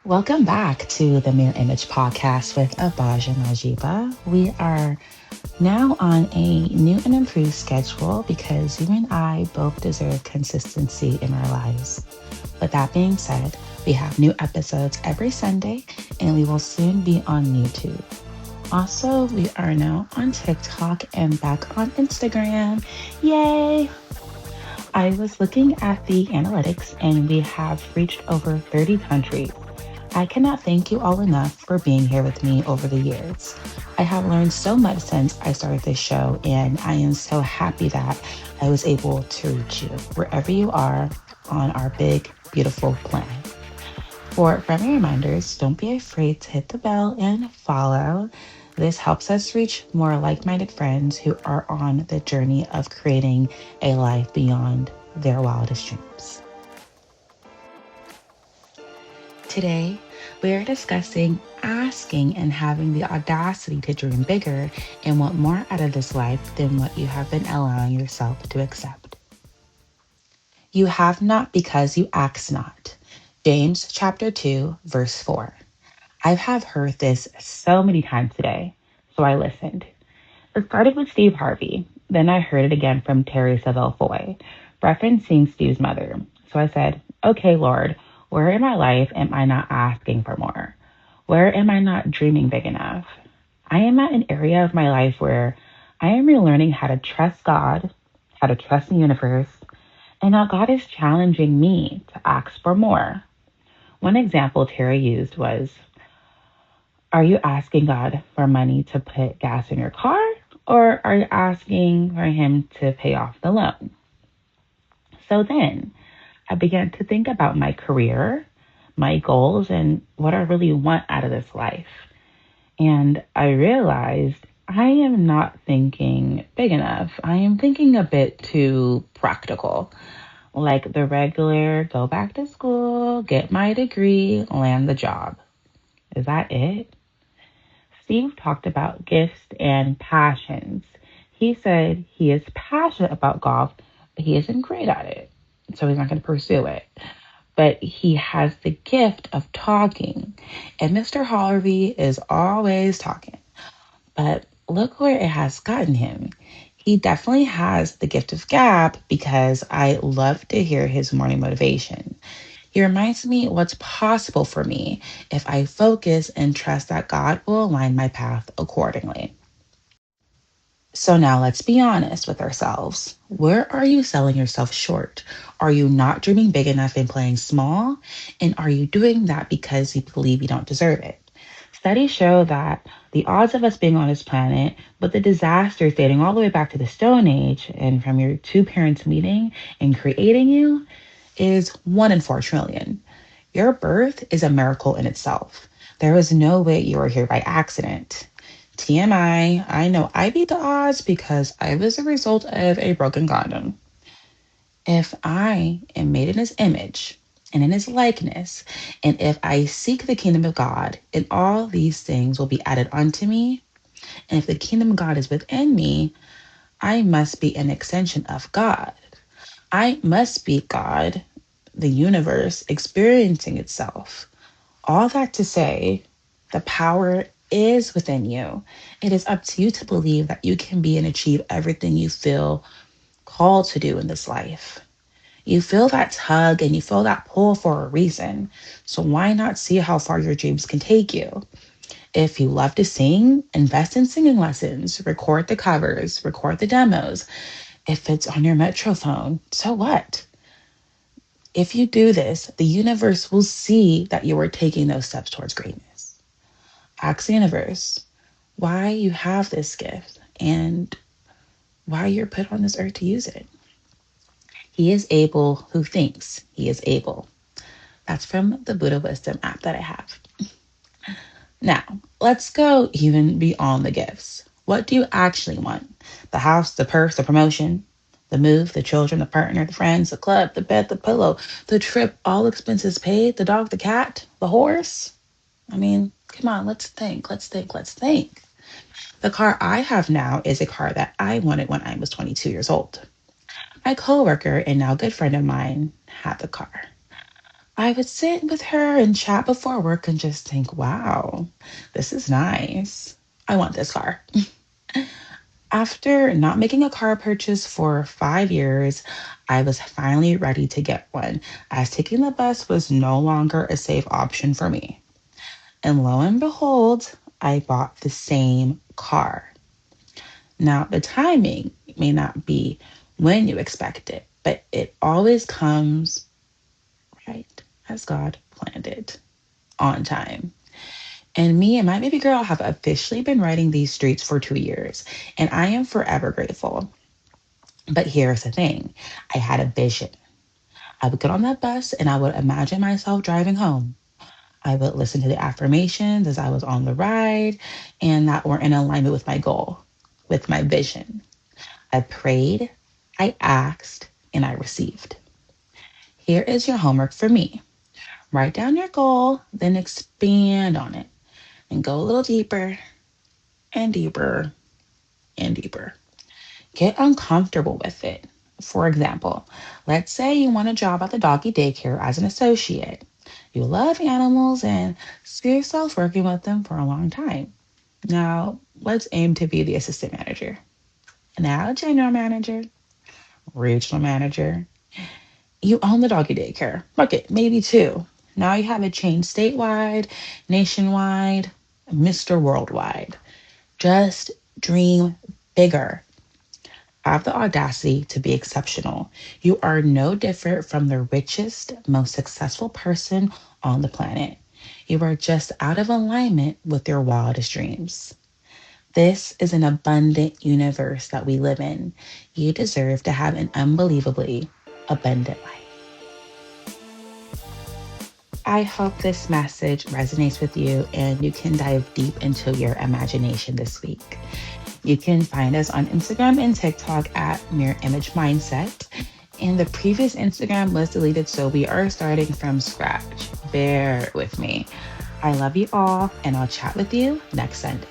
Welcome back to the Mirror Image Podcast with Abaj and Najiba. We are now on a new and improved schedule because you and I both deserve consistency in our lives. With that being said, we have new episodes every Sunday and we will soon be on YouTube. Also, we are now on TikTok and back on Instagram. Yay! I was looking at the analytics and we have reached over 30 countries. I cannot thank you all enough for being here with me over the years. I have learned so much since I started this show, and I am so happy that I was able to reach you wherever you are on our big, beautiful planet. For friendly reminders, don't be afraid to hit the bell and follow. This helps us reach more like minded friends who are on the journey of creating a life beyond their wildest dreams. Today, we are discussing asking and having the audacity to dream bigger and want more out of this life than what you have been allowing yourself to accept. You have not because you ask not. James chapter 2, verse 4. I have heard this so many times today, so I listened. It started with Steve Harvey. Then I heard it again from Terry Savelle Foy, referencing Steve's mother. So I said, okay, Lord, where in my life am I not asking for more? Where am I not dreaming big enough? I am at an area of my life where I am relearning how to trust God, how to trust the universe, and now God is challenging me to ask for more. One example Terry used was, are you asking God for money to put gas in your car? Or are you asking for him to pay off the loan? So then I began to think about my career, my goals, and what I really want out of this life. And I realized I am not thinking big enough. I am thinking a bit too practical, like the regular go back to school, get my degree, land the job. Is that it? Steve talked about gifts and passions. He said he is passionate about golf, but he isn't great at it, so he's not going to pursue it. But he has the gift of talking, and Mr. Harvey is always talking. But look where it has gotten him. He definitely has the gift of gab because I love to hear his morning motivation. He reminds me what's possible for me if I focus and trust that God will align my path accordingly. So now let's be honest with ourselves. Where are you selling yourself short? Are you not dreaming big enough and playing small? And are you doing that because you believe you don't deserve it? Studies show that the odds of us being on this planet, with the disasters dating all the way back to the Stone Age and from your two parents meeting and creating you, is 1 in 4 trillion. Your birth is a miracle in itself. There is no way you are here by accident. TMI, I know I beat the odds because I was a result of a broken condom. If I am made in his image and in his likeness, and if I seek the kingdom of God, and all these things will be added unto me, and if the kingdom of God is within me, I must be an extension of God. I must be God, the universe experiencing itself. All that to say, the power is within you. It is up to you to believe that you can be and achieve everything you feel called to do in this life. You feel that tug and you feel that pull for a reason. So why not see how far your dreams can take you? If you love to sing, invest in singing lessons, record the covers, record the demos. If it's on your Metrophone, so what? If you do this, the universe will see that you are taking those steps towards greatness. Ask the universe why you have this gift and why you're put on this earth to use it. He is able who thinks he is able. That's from the Buddha Wisdom app that I have. Now, let's go even beyond the gifts. What do you actually want? The house, the purse, the promotion, the move, the children, the partner, the friends, the club, the bed, the pillow, the trip, all expenses paid, the dog, the cat, the horse? I mean, come on, let's think. The car I have now is a car that I wanted when I was 22 years old. My coworker and now good friend of mine had the car. I would sit with her and chat before work and just think, wow, this is nice. I want this car. After not making a car purchase for 5 years, I was finally ready to get one, as taking the bus was no longer a safe option for me. And lo and behold, I bought the same car. Now, the timing may not be when you expect it, but it always comes right as God planned it, on time. And me and my baby girl have officially been riding these streets for 2 years, and I am forever grateful. But here's the thing, I had a vision. I would get on that bus and I would imagine myself driving home. I would listen to the affirmations as I was on the ride, and that were in alignment with my goal, with my vision. I prayed, I asked, and I received. Here is your homework for me. Write down your goal, then expand on it and go a little deeper and deeper and deeper. Get uncomfortable with it. For example, let's say you want a job at the doggy daycare as an associate. You love animals and see yourself working with them for a long time. Now, let's aim to be the assistant manager. Now, general manager, regional manager. You own the doggy daycare. Okay, maybe two. Now you have a chain statewide, nationwide, Mr. Worldwide. Just dream bigger. Have the audacity to be exceptional. You are no different from the richest, most successful person on the planet. You are just out of alignment with your wildest dreams. This is an abundant universe that we live in. You deserve to have an unbelievably abundant life. I hope this message resonates with you and you can dive deep into your imagination this week. You can find us on Instagram and TikTok at Mirror Image Mindset. And the previous Instagram was deleted, so we are starting from scratch. Bear with me. I love you all, and I'll chat with you next Sunday.